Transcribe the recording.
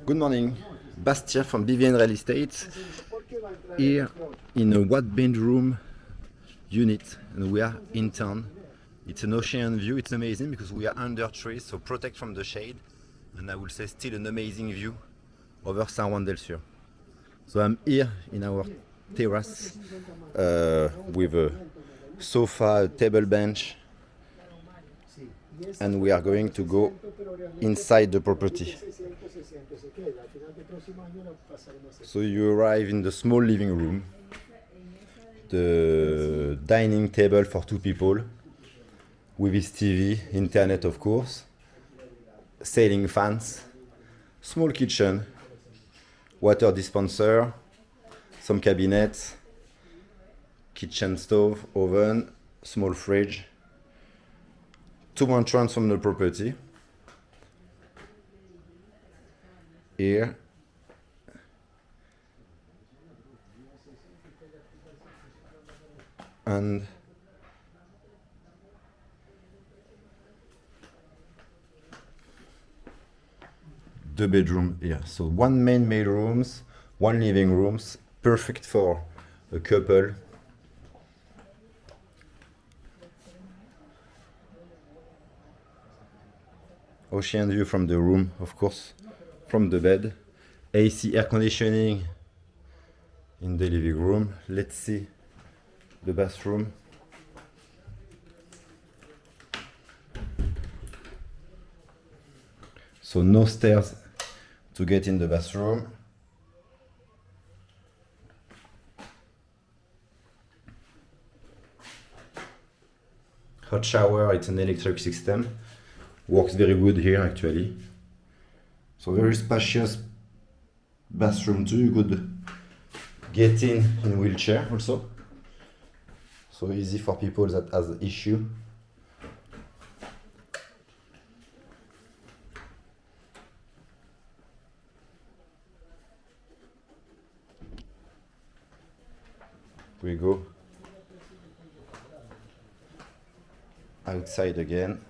Good morning, Bastien from BVN Real Estate, here in a one bedroom unit, and we are in town. It's an ocean view. It's amazing because we are under trees, so protect from the shade, and I will say still an amazing view over San Juan del Sur. So I'm here in our terrace with a sofa, a table bench, and we are going to go inside the property. So you arrive in the small living room, the dining table for two people, with his TV, internet of course, ceiling fans, small kitchen, water dispenser, some cabinets, kitchen stove, oven, small fridge, two entrance from the property. Here and the bedroom here. So one main bedrooms, one living rooms, perfect for a couple. Ocean view from the room, of course, from the bed. AC, air conditioning in the living room. Let's see the bathroom. So no stairs to get in the bathroom. Hot shower, it's an electric system. Works very good here actually. So very spacious bathroom too. You could get in wheelchair also. So easy for people that has issue. We go outside again.